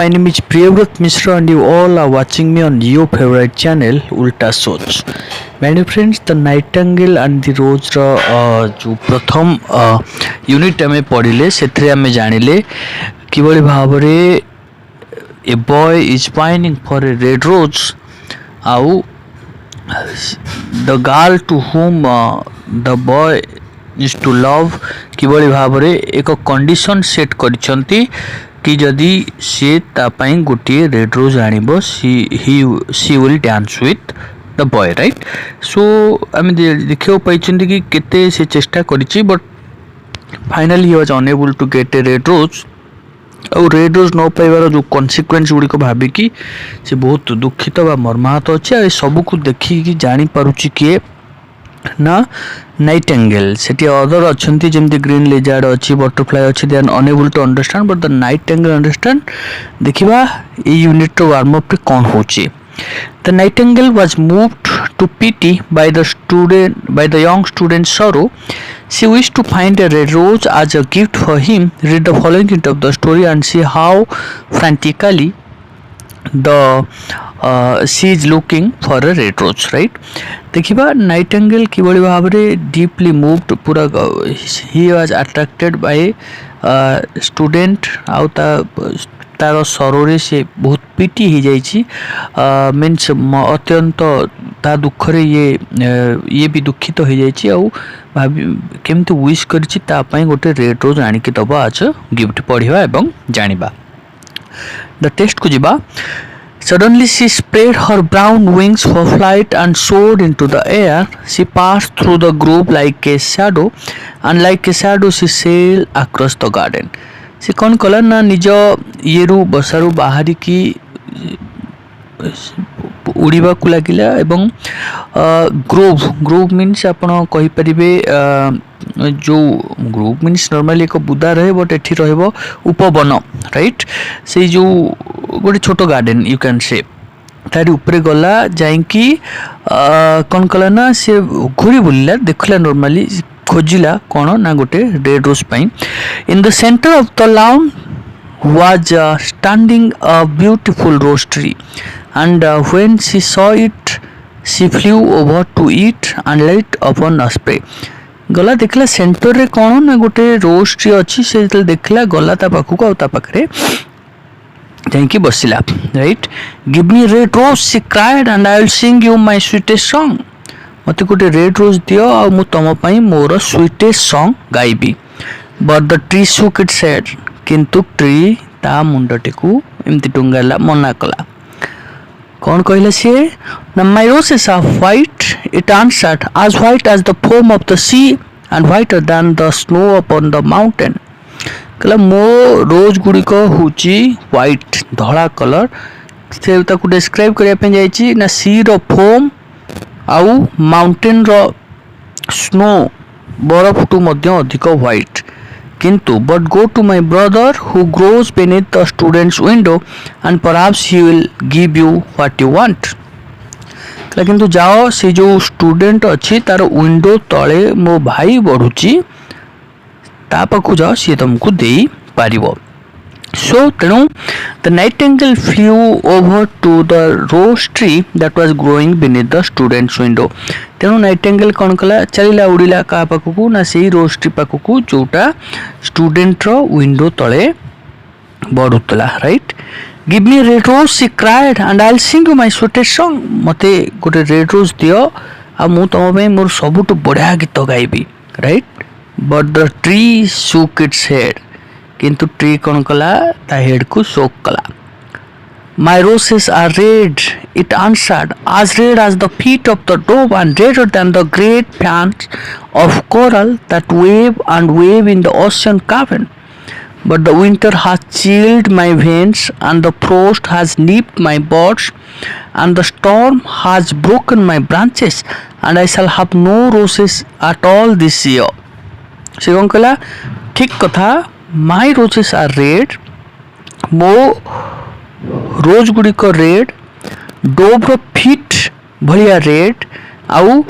My name is Priyavrat Mishra and you all are watching me on your favorite channel Ulta Soch. Many friends, the Nightingale and the Rose जो प्रथम unit आम पढ़ले से आम जानिले किभली भाव a boy is pining for a red rose आउ the girl to whom the boy is to love किभली भाव एक कंडीशन सेट करिसंती कि जदि सी तापाई गोटे रेड रोज आनिबो she will dance with the boy right so आम देखा पाई कि केते से चेष्टा करिछि but finally he was unable to get a red rose और रेड रोज न पाइबार जो कन्सिक्वेन्स गुड़िक भाविकी से बहुत दुखित बा मर्माहत अच्छे सब को देखिकी जानीपी किए ना नाइटेंगेल सेठी अदर अच्छा जमी ग्रीन लेजार्ड अच्छी बटरफ्लाई अच्छी they are unable to understand but the nightingale understand देखा ये यूनिट वार्मअप कौन हो The Nightingale was moved to pity by the young student's sorrow. She wished to find a red rose as a gift for him. Read the following hint of the story and see how frantically she is looking for a red rose. Right? देखिबा Nightingale किभली भाव deeply moved पूरा he was attracted by student आउ तार सरोरे से बहुत PT हो जाइए means अत्यंत ता दुखरे ये भी दुखित हो जाइए केमती विश कर गोटे रेड रोज आणिक दब आज गिफ्ट पढ़ा एवं जानिबा द टेस्ट को जीवा Suddenly she spread her brown wings for flight and soared into the air. She passed through the grove like a shadow, and like a shadow she sailed across the garden. से कौन कला ना निज ये बसारू बाहरी की उड़ीबा को लगिला एवं ग्रोव मीन्स आपण कहि परिबे जो ग्रोव मीन्स नॉर्मली एक बुदा रहे बट एठी रहबो उपवन राइट से जो गोटे छोटो गार्डन यू कैन से तारी ऊपर गला जाइकी कौन कला ना से घूरी बुलिला देखला नॉर्मली खोजिला कौन ना गोटे रेड रोज पाई in the centre of the lawn was standing a beautiful rose tree and when she saw it she flew over to it and lit upon a spray गला देखला सेंटर रे कौन ना गोटे रोज ट्री अच्छी से देखला गला ता पाखु आ ता पाखरे जाइकी बसिला right give me red rose she cried and I will sing you my sweetest song मत गोटे रेड रोज दियो आ मु तुम पई मोर स्वीटेस्ट सॉन्ग गाइबी but the tree shook its head किंतु ट्री ता मुंडटी को एमती टुंगाला मना कला कौन कहला सी ना my roses are white it answered as white as the foam of the sea and whiter than the snow upon the mountain कहला मो रोज गुड़ी को हुची व्हाइट धला कलर से ताकू डिस्क्राइब करिया पे जाईची ना सी रो फोम आउ माउंटेन रो स्नो बरफ टू मध्य अधिक व्हाइट किंतु but go to my brother who grows beneath the student's window and perhaps he will give you what you want किंतु जाओ से जो स्टूडेंट अच्छी तार विंडो तले मो भाई बढ़ुची ता पाखु जाओ सी तुमको दे पारिबो So तेणु the nightingale flew over to the rose tree that was growing beneath the student's window. तेणु नाइटेंगेल कौन कला चलिला उड़िला का पाखु ना से रोज ट्री पाखु जोटा स्टूडेंट रो विंडो तले बढ़ुतला right give me red rose she cried and I will sing you my sweetest song मते गोटे रेड रोज दियो आ मु तुम पे मोर सबुटु बढ़िया गीत गाइबी right but the tree shook its head किंतु ट्री कौन कला ता हेड को शोक कला My roses are red, it answered, as red as the feet of the dove and redder than the great fans of coral that wave and wave in the ocean cavern. But the winter has chilled my veins and the frost has nipped my buds and the storm has broken my branches and I shall have no roses at all this year. से कौन कहला ठीक कथा my roses are red मो rose गुड़िक red डोव्र feet भलिया red आउ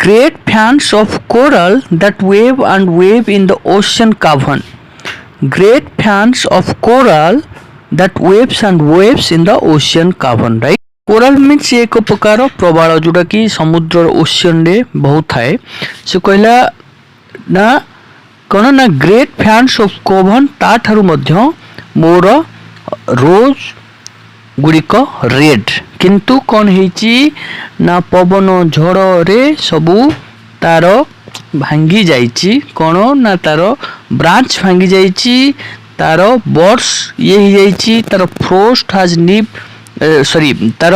great fans of coral that wave and wave in the ocean cavern great fans of coral that waves and waves in the ocean cavern, right? Coral means एक प्रकार प्रबाल जोटा कि समुद्र ocean रे बहुत थाए से कहला ना कौन ना ग्रेट फैंस ऑफ कोवन ता ठारू मध्य मोर रोज गुड़िक रेड किंतु कौन हेची ना पवन झड़ रे सबू तार भांगी जाइची कौन ना तार ब्रांच भांगी जाइची तार बर्ड्स ये ही जाइची तार फ्रोस्ट हैज निप सॉरी तार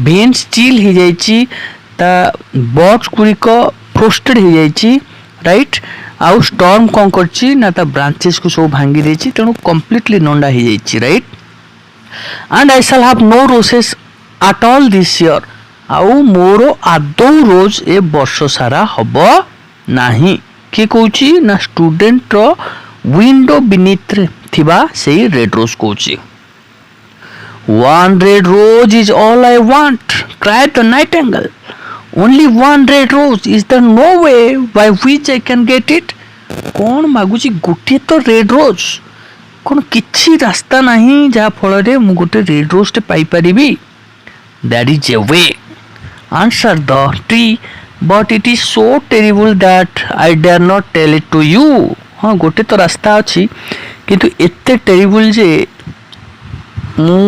भेन स्टील ही जाइची ता बर्ड्स गुड़िक फ्रोस्टेड ही जाइची राइट आउ स्टॉर्म कौन करची ना ता ब्रांचेस को सब भांगी देची तेणु कंप्लीटली नंडा ही जाइची right and I shall have no roses at all this year आउ मोर आदौ रोज ए वर्ष सारा हब नाही कि कहूची ना स्टूडेंट रो विंडो बिनीथ थिबा सेही रेड रोज कहूची one red rose is all I want cried the nightingale only one red rose is there no way by which I can get it कौन मागुची गोटे तो रेड रोज कौन किसी रास्ता नहीं जहाँ फल मु गोटे रेड रोज टे पाई परिबी that is a way answer the tree but it is so terrible that I dare not tell it to you हाँ गोटे तो रास्ता अच्छी किंतु एते टेरिबल जे मु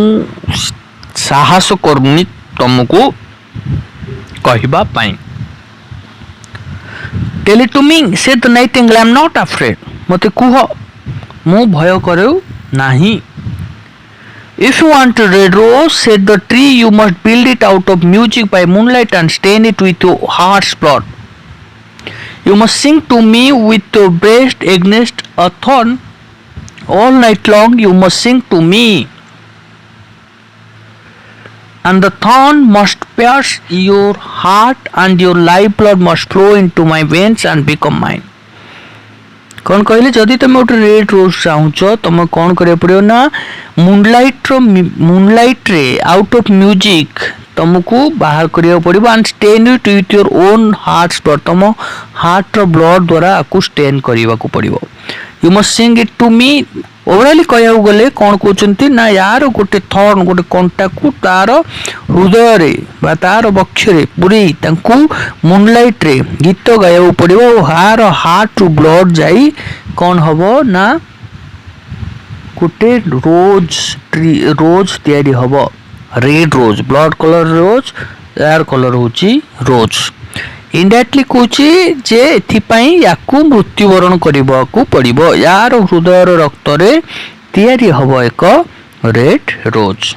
साहस करूनी तुमको कहबा पाई tell it to me said the nightingale I am not afraid मते कुह मु भय करू नाही if you want a red rose said the tree you must build it out of music by moonlight and stain it with your heart's blood you must sing to me with your breast against a thorn all night long you must sing to me and the thorn must pierce your heart and your life blood must flow into my veins and become mine कौन कहले जदि तुम गोटे red रोज चाहूच तुम कौन करिया पड़ियो ना मूनलाइट रे आउट ऑफ म्यूजिक तुमको बाहर करिया पड़िबो and stain it with your own heart's blood तुम हार्ट रो ब्लड द्वारा आकु स्टेन करिवा को पड़िबो you must sing it to me overall कहया गले कौन कहउचंती ना यार गोटे थॉर्न गोटे कंटा को तार हृदय रे बा तार वक्ष रे पूरी तांकू मूनलाइट रे गीत गाया पड़िबो हार हार्ट टू ब्लड जाई कौन हबो ना गोटे रोज ट्री रोज तैयारी हबो red rose blood colour rose यार कलर होची रोज इंडायरेक्टली कहूची जे एथिपाई याकू मृत्युवरण करबाकू पड़िबो यार हृदय रक्त रे तैयारी हबो एक red rose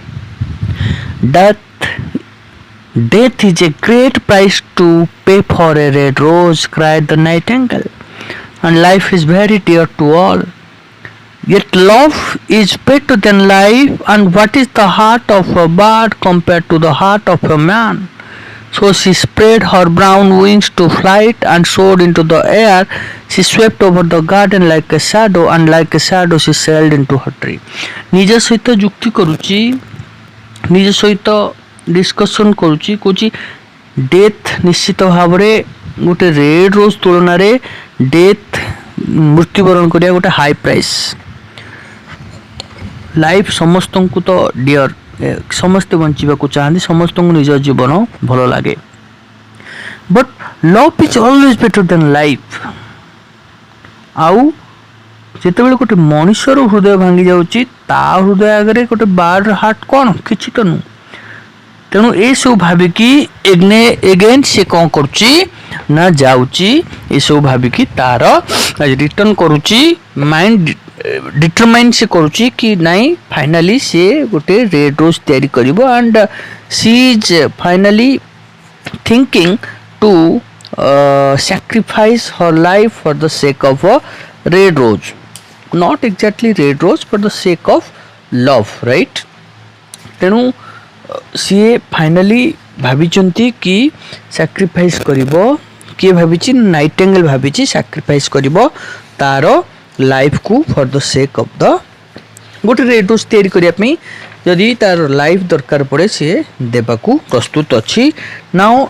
death is a great price to pay for a red rose cried the nightingale and life is very dear to all yet love is better than life and what is the heart of a bird compared to the heart of a man so she spread her brown wings to flight and soared into the air she swept over the garden like a shadow and like a shadow she sailed into her tree निज सहित जुक्ति करूची निज सहित discussion करूची Kochi death निश्चित भाव रे गोटे रेड रोज तुलन रे डेथ मृत्युवरण करिया गोटे हाई प्राइस लाइफ समस्त को तो डियर समस्ते बंचिबा को चाहती समस्त को निज जीवन भल लगे but love is always better than life आउ जिते गोटे मनुष्यर हृदय भांगी जाउची ता हृदय आगे गोटे बार हार्ट कौन किछि तो नु तेणु ए सब भाविकी एगेन से कौन करुची ना जाउची ए सब भाविकी तार रिटर्न करुची माइंड डिटरमाइन से करुची कि नहीं फाइनली से गोटे रेड रोज तैयारी करिवो and she is finally thinking to sacrifice her life for the sake of a red rose not exactly red rose for the sake of love right तेणु सी finally भाविचंती कि सैक्रिफाइस करिवो किए भाविची Nightingale भाविची sacrifice करिवो तार life को for the sake of the गोटे red rose तैयारी करिया पई जदि तार लाइफ दरकार पड़े सी देबाकू प्रस्तुत अछि now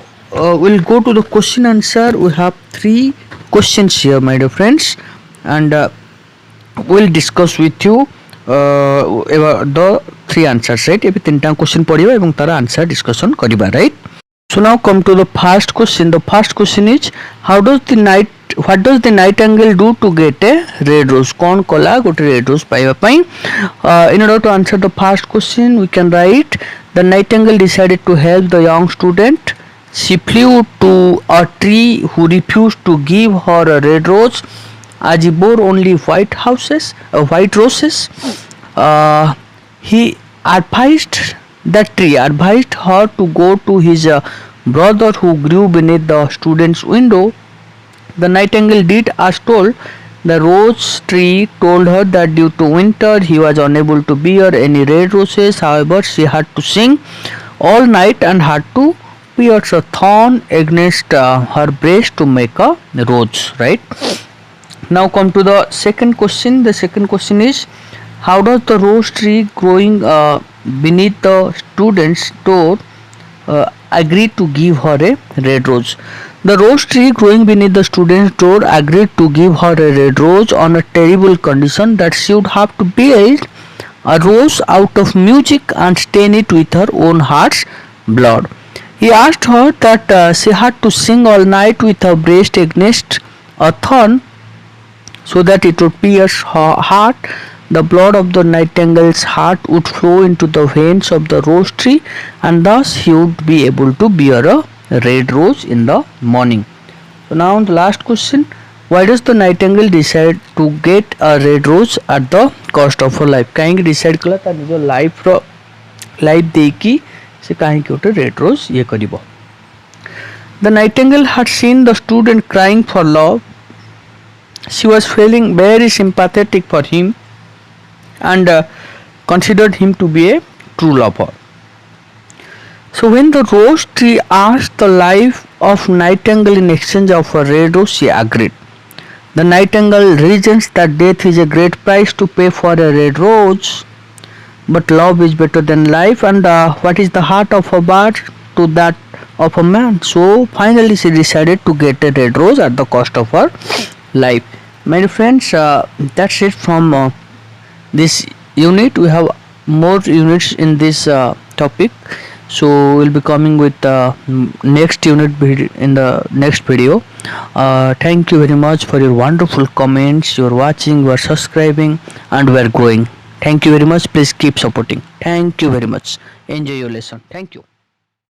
we'll go to the question answer we have 3 questions here my dear friends and we'll discuss with you about the three answers, right? Ebi tinta question padiba ebong tar answer discussion kariba, right? So now come to the first question. The first question is, what does the nightingale do to get a red rose? कौन कला गोटे red rose पाइबा पाई? In order to answer the first question, we can write the nightingale decided to help the young student. She flew to a tree who refused to give her a red rose, as he bore only white roses. He advised her to go to his brother who grew beneath the student's window. The nightingale did as told. The rose tree told her that due to winter he was unable to bear any red roses. However, she had to sing all night and had to pierce a thorn against her breast to make a rose, right? Now come to the second question. The second question is, how does the rose tree growing beneath the student's door agree to give her a red rose? The rose tree growing beneath the student's door agreed to give her a red rose on a terrible condition that she would have to build a rose out of music and stain it with her own heart's blood. He asked her that she had to sing all night with her breast against a thorn so that it would pierce her heart. The blood of the nightingale's heart would flow into the veins of the rose tree, and thus he would be able to bear a red rose in the morning. So now the last question, why does the nightingale decide to get a red rose at the cost of her life? कहीं decide कला तार निजो life देकी से कहीं के red rose ये करिबो. The nightingale had seen the student crying for love. She was feeling very sympathetic for him and considered him to be a true lover. So when the rose tree asked the life of nightingale in exchange of a red rose, she agreed. The nightingale reasons that death is a great price to pay for a red rose, but love is better than life, and what is the heart of a bird to that of a man? So finally she decided to get a red rose at the cost of her life. My friends, that's it from this unit. We have more units in this topic, so we'll be coming with next unit in the next video. Thank you very much for your wonderful comments. You are watching, you are subscribing, and we are growing. Thank you very much. Please keep supporting. Thank you very much. Enjoy your lesson. Thank you.